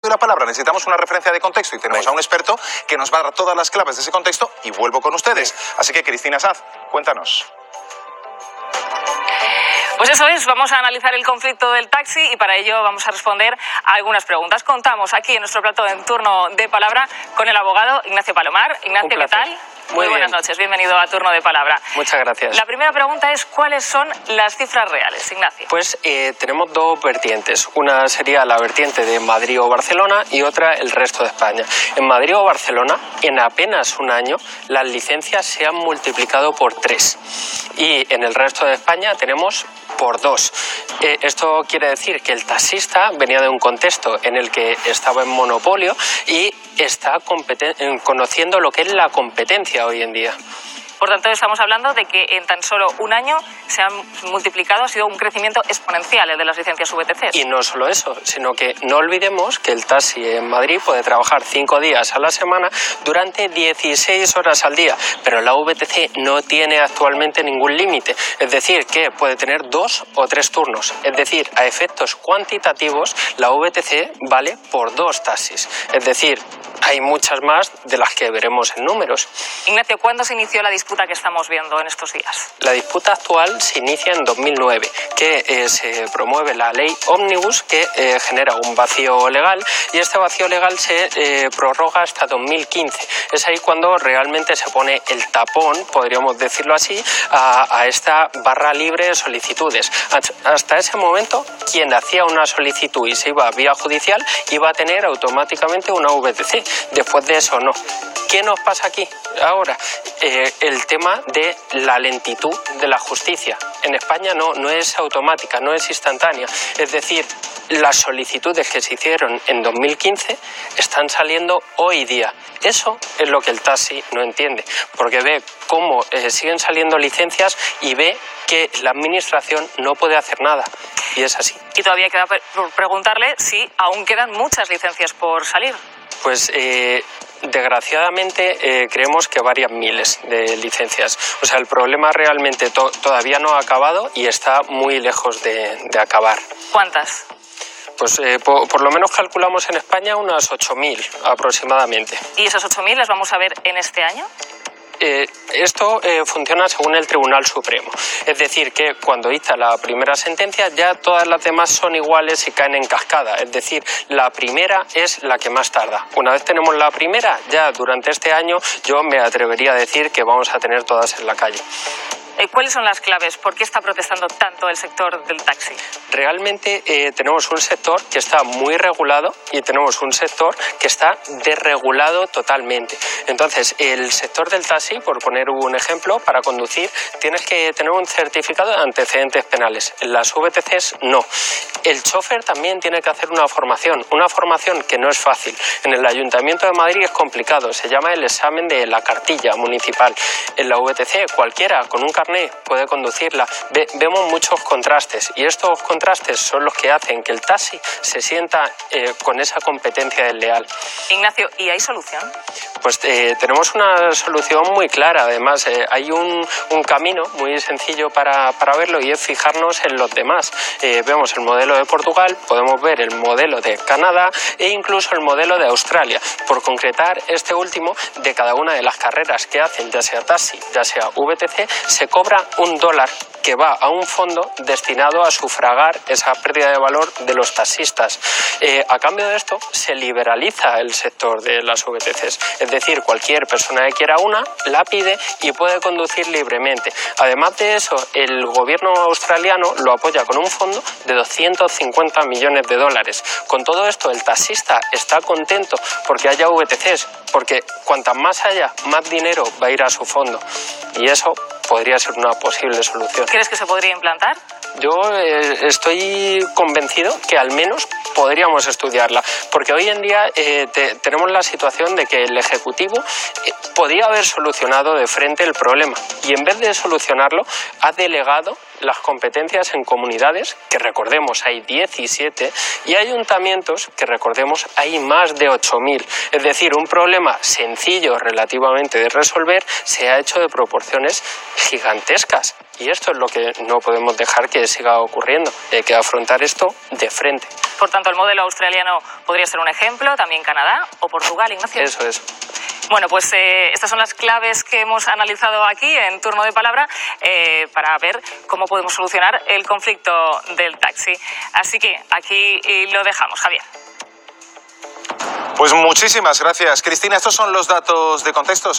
doy la palabra, necesitamos una referencia de contexto y tenemos a un experto que nos va a dar todas las claves de ese contexto y vuelvo con ustedes. Así que, Cristina Sanz, cuéntanos. Pues eso es, vamos a analizar el conflicto del taxi y para ello vamos a responder a algunas preguntas. Contamos aquí en nuestro plato en turno de palabra con el abogado Ignacio Palomar. Ignacio, ¿qué tal? Muy buenas noches, bienvenido a Turno de Palabra. Muchas gracias. La primera pregunta es, ¿cuáles son las cifras reales, Ignacio? Pues tenemos dos vertientes. Una sería la vertiente de Madrid o Barcelona y otra el resto de España. En Madrid o Barcelona, en apenas un año, las licencias se han multiplicado por 3. Y en el resto de España tenemos por 2. Esto quiere decir que el taxista venía de un contexto en el que estaba en monopolio y está conociendo lo que es la competencia hoy en día. Por tanto, estamos hablando de que en tan solo un año se han multiplicado, ha sido un crecimiento exponencial el de las licencias VTC. Y no solo eso, sino que no olvidemos que el taxi en Madrid puede trabajar 5 días a la semana durante 16 horas al día, pero la VTC no tiene actualmente ningún límite, es decir, que puede tener 2 o 3 turnos, es decir, a efectos cuantitativos la VTC vale por 2 taxis, es decir, hay muchas más de las que veremos en números. Ignacio, ¿cuándo se inició la disputa que estamos viendo en estos días? La disputa actual se inicia en 2009, que se promueve la ley Ómnibus, que genera un vacío legal, y este vacío legal se prorroga hasta 2015. Es ahí cuando realmente se pone el tapón, podríamos decirlo así, a esta barra libre de solicitudes. Hasta ese momento, quien hacía una solicitud y se iba vía judicial, iba a tener automáticamente una VTC. Después de eso, no. ¿Qué nos pasa aquí ahora? El tema de la lentitud de la justicia. En España no es automática, no es instantánea. Es decir, las solicitudes que se hicieron en 2015 están saliendo hoy día. Eso es lo que el taxi no entiende, porque ve cómo siguen saliendo licencias y ve que la administración no puede hacer nada. Y es así. Y todavía queda por preguntarle si aún quedan muchas licencias por salir. Pues desgraciadamente creemos que varias miles de licencias. O sea, el problema realmente todavía no ha acabado y está muy lejos de acabar. ¿Cuántas? Pues por lo menos calculamos en España unas 8.000 aproximadamente. ¿Y esas 8.000 las vamos a ver en este año? Esto funciona según el Tribunal Supremo. Es decir, que cuando dicta la primera sentencia ya todas las demás son iguales y caen en cascada. Es decir, la primera es la que más tarda. Una vez tenemos la primera, ya durante este año yo me atrevería a decir que vamos a tener todas en la calle. ¿Cuáles son las claves? ¿Por qué está protestando tanto el sector del taxi? Realmente tenemos un sector que está muy regulado y tenemos un sector que está desregulado totalmente. Entonces, el sector del taxi, por poner un ejemplo, para conducir tienes que tener un certificado de antecedentes penales. En las VTCs no. El chofer también tiene que hacer una formación que no es fácil. En el Ayuntamiento de Madrid es complicado, se llama el examen de la cartilla municipal. En la VTC cualquiera con un carnet puede conducirla. Vemos muchos contrastes y estos contrastes son los que hacen que el taxi se sienta con esa competencia desleal. Ignacio, ¿y hay solución? Pues tenemos una solución muy clara. Además, hay un camino muy sencillo para verlo y es fijarnos en los demás. Vemos el modelo de Portugal, podemos ver el modelo de Canadá e incluso el modelo de Australia. Por concretar este último, de cada una de las carreras que hacen, ya sea taxi, ya sea VTC, se cobra $1 que va a un fondo destinado a sufragar esa pérdida de valor de los taxistas. A cambio de esto, se liberaliza el sector de las VTCs. Es decir, cualquier persona que quiera una, la pide y puede conducir libremente. Además de eso, el gobierno australiano lo apoya con un fondo de $250 millones. Con todo esto, el taxista está contento porque haya VTCs, porque cuantas más haya, más dinero va a ir a su fondo. Y eso podría ser una posible solución. ¿Crees que se podría implantar? Yo estoy convencido que al menos podríamos estudiarla, porque hoy en día tenemos la situación de que el Ejecutivo podía haber solucionado de frente el problema y en vez de solucionarlo ha delegado las competencias en comunidades, que recordemos hay 17, y ayuntamientos, que recordemos hay más de 8.000. Es decir, un problema sencillo relativamente de resolver se ha hecho de proporciones gigantescas. Y esto es lo que no podemos dejar que siga ocurriendo. Hay que afrontar esto de frente. Por tanto, el modelo australiano podría ser un ejemplo, también Canadá o Portugal, Ignacio. Eso es. Bueno, pues estas son las claves que hemos analizado aquí en Turno de Palabra para ver cómo podemos solucionar el conflicto del taxi. Así que aquí lo dejamos, Javier. Pues muchísimas gracias, Cristina. Estos son los datos de contexto.